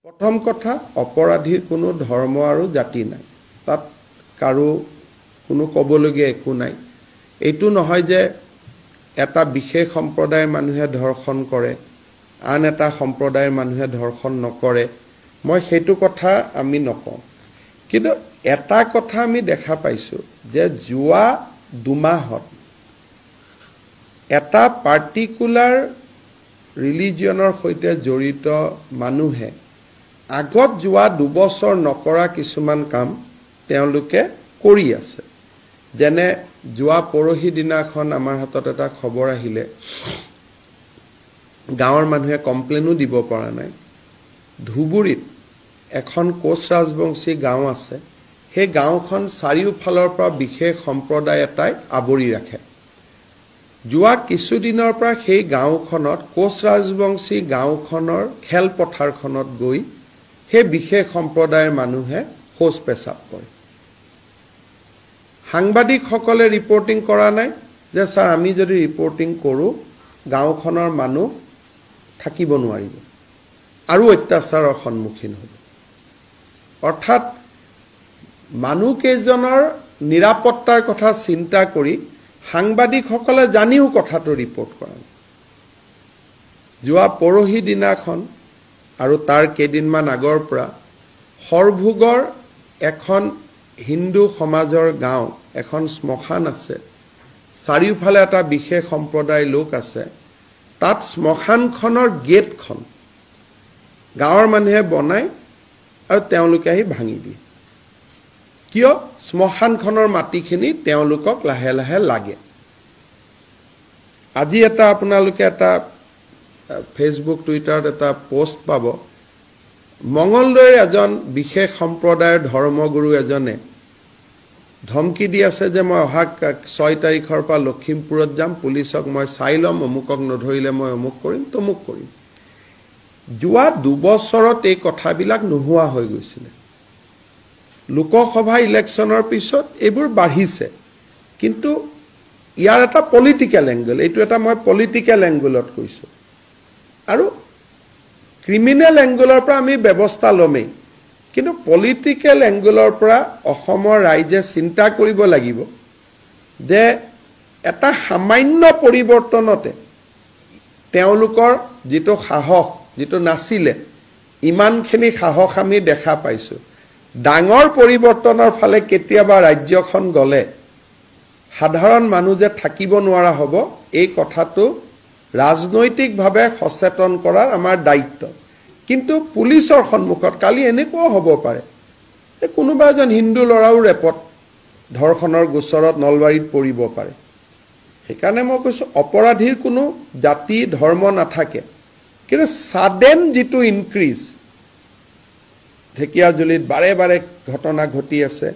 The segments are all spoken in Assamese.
प्रथम कथा अपराधीर कोनो धर्म और जाति नाई तात कारो कोनो कबलगिया एकु नाई एटु নহয় যে এটা বিশেষ সম্প্ৰদায়ৰ মানুহে ধৰ্ষণ কৰে আন এটা সম্প্ৰদায়ৰ মানুহে ধৰ্ষণ নকৰে মই হেতু কথা আমি নকওঁ কিন্তু এটা কথা আমি দেখা পাইছো যে জুৱা দুমাহত এটা পাৰ্টিকুলাৰ ৰিলিজিয়নৰ সৈতে জড়িত মানুহে আগত জুৱা দুবছৰ নকৰা কিছুমান কাম তেওঁলোকে কৰি আছে যেনে জুৱা পৰহি দিনাখন আমাৰ হাতত এটা খবৰ আহিলে গাঁৱৰ মানুহে কমপ্লেইনো দিব পৰা নাই ধুবুৰীত এখন কোচ ৰাজবংশী গাঁও আছে সেই গাঁওখন চাৰিওফালৰ পৰা বিশেষ সম্প্ৰদায় এটাই আবৰি ৰাখে জুৱা কিছুদিনৰ পৰা সেই গাঁওখনত কোচ ৰাজবংশী গাঁওখনৰ খেলপথাৰখনত গৈ সেই বিশেষ সম্প্ৰদায়ৰ মানুহে খোজ পেচাব কৰে সাংবাদিকসকলে ৰিপৰ্টিং কৰা নাই যে স্যাৰ আমি যদি ৰিপৰ্টিং কৰো গাঁওখনৰ মানুহ থাকিব নোৱাৰিব আৰু অত্যাচাৰৰ সন্মুখীন হ'ব অৰ্থাৎ মানুহ কেজনৰ নিৰাপত্তাৰ কথা চিন্তা কৰি সাংবাদিকসকলে জানিও কথাটো ৰিপৰ্ট কৰা জুৱা পৰহি দিনাখন আৰু তাৰ কেইদিনমান আগৰ পৰা হৰভোগৰ এখন হিন্দু সমাজৰ গাঁও এখন শ্মশান আছে চাৰিওফালে এটা বিশেষ সম্প্ৰদায়ৰ লোক আছে তাত শ্মশানখনৰ গেটখন গাঁৱৰ মানুহে বনায় আৰু তেওঁলোকে আহি ভাঙি দিয়ে কিয় শ্মশানখনৰ মাটিখিনি তেওঁলোকক লাহে লাহে লাগে আজি এটা আপোনালোকে এটা ফেসবুক টুইটাৰত এটা পোষ্ট পাব মঙ্গলদৈৰ এজন বিশেষ সম্প্ৰদায়ৰ ধৰ্মগুৰু এজনে ধমকি দি আছে যে মই অহা 6 তাৰিখৰ পৰা লখিমপুৰত যাম পুলিচক মই চাই লম অমুকক নধৰিলে মই অমুক কৰিম তমুক কৰিম জুৱা দুবছৰত এই কথাবিলাক নোহোৱা হৈ গৈছিল লোকসভা ইলেকশ্যনৰ পিছত এইবোৰ বাঢ়িছে কিন্তু ইয়াৰ এটা পলিটিক্যাল এংগল এইটো এটা মই পলিটিক্যাল এংগলত কৈছো আৰু ক্ৰিমিনেল এংগলৰ পৰা আমি ব্যৱস্থা লমেই কিন্তু পলিটিক্যাল এংগলৰ পৰা অসমৰ ৰাইজে চিন্তা কৰিব লাগিব যে এটা সামান্য পৰিৱৰ্তনতে তেওঁলোকৰ যেটো সাহস যেটো নাছিলে ইমানখিনি সাহস আমি দেখা পাইছো ডাঙৰ পৰিৱৰ্তনৰ ফালে কেতিয়াবা ৰাজ্যখন গলে সাধাৰণ মানুহ যে থাকিব নোৱাৰা হ'ব এই কথাটো ৰাজনৈতিকভাৱে সচেতন কৰাৰ আমাৰ দায়িত্ব কিন্তু পুলিচৰ সন্মুখত কালি এনেকুৱা হ'ব পাৰে যে কোনোবা এজন হিন্দু লৰাও ৰেপত ধৰ্ষণৰ গোচৰত নলবাৰীত পৰিব পাৰে সেইকাৰণে মই কৈছো অপৰাধীৰ কোনো জাতি ধৰ্ম নাথাকে কিন্তু সাডেন যেটো ইনক্ৰিজ ঢেকিয়াজুলিত বাৰে বাৰে ঘটনা ঘটি আছে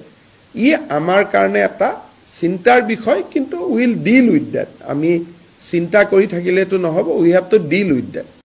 ই আমাৰ কাৰণে এটা চিন্তাৰ বিষয় কিন্তু উইল ডিল উইথ দ্যাট আমি চিন্তা কৰি থাকিলেতো নহব we have to deal with that